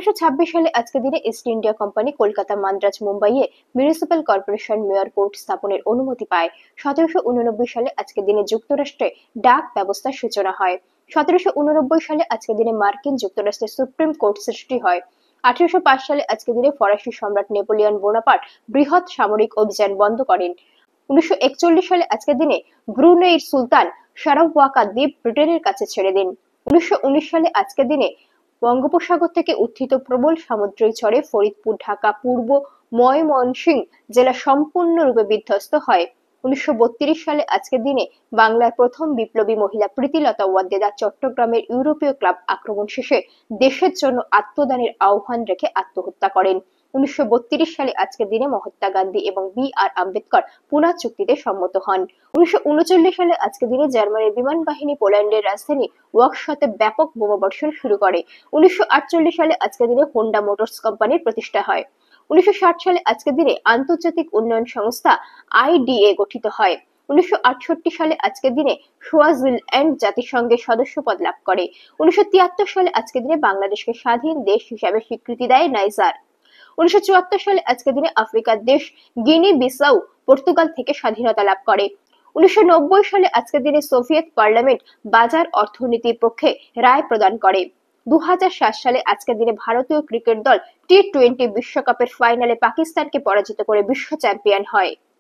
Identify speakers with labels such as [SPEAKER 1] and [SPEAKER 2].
[SPEAKER 1] 1826 সালে আজকের দিনে east India company Kolkata, Madras, মুম্বাইয়ে মিউনিসিপ্যাল কর্পোরেশন মেয়র কোর্ট স্থাপনের অনুমতি পায়। 1789 সালে আজকের দিনে যুক্তরাষ্ট্রে ডাক ব্যবস্থার সূচনা হয়। 1789 সালে আজকের দিনে মার্কিন যুক্তরাষ্ট্রের সুপ্রিম কোর্ট সৃষ্টি হয়। 1805 সালে আজকের দিনে ফরাসি সম্রাট নেপোলিয়ন বোনাপার্ট বৃহৎ সামরিক অভিযান বন্ধ করেন। 1941 সালে আজকের দিনে ব্রুনেইর সুলতান সারাওয়াকা দ্বীপ ব্রিটেনের কাছে ছেড়ে দেন। 1919 সালে আজকের দিনে বঙ্গোপসাগর থেকে উত্থিত প্রবল সামুদ্রিক ঝড়ে ফরিদপুর, ঢাকা, পূর্ব ময়মনসিংহ জেলা সম্পূর্ণরূপে বিধ্বস্ত হয়। 1932 সালে আজকের দিনে বাংলার প্রথম বিপ্লবী মহিলা প্রীতিলতা ওয়াদ্দেদা চট্টগ্রামের ইউরোপীয় ক্লাব আক্রমণ শেষে দেশের জন্য আত্মদানের আহ্বান রেখে আত্মহত্যা করেন। 1932 সালে আজকের দিনে মহাত্মা গান্ধী এবং বি.আর. আম্বেদকর পুনা চুক্তিতে সম্মত হন। 1939 সালে আজকের দিনে জার্মানির বিমান বাহিনী পোল্যান্ডের রাজধানী ওয়ার্কশতে ব্যাপক বোমাবর্ষণ শুরু করে। 1948 সালে আজকের দিনে হোন্ডা মোটরস কোম্পানির প্রতিষ্ঠা হয়। 1960 সালে আজকের দিনে আন্তর্জাতিক উন্নয়ন সংস্থা আইডিএ গঠিত হয়। 1968 সালে আজকের দিনে সুয়াজিল্যান্ড জাতিসংঘের সদস্যপদ লাভ করে। 1973 সালে আজকের দিনে বাংলাদেশকে স্বাধীন দেশ হিসাবে স্বীকৃতি দেয় নাইজার। 1974 সালে আজকের দিনে আফ্রিকার দেশ গিনি বিসাউ পর্তুগাল থেকে স্বাধীনতা লাভ করে। 1990 সালে আজকের দিনে সোভিয়েত পার্লামেন্ট বাজার অর্থনীতির পক্ষে রায় প্রদান করে। 2007 সালে আজকের দিনে ভারতীয় ক্রিকেট দল টি-20 বিশ্বকাপের ফাইনালে পাকিস্তানকে পরাজিত করে বিশ্ব চ্যাম্পিয়ন হয়।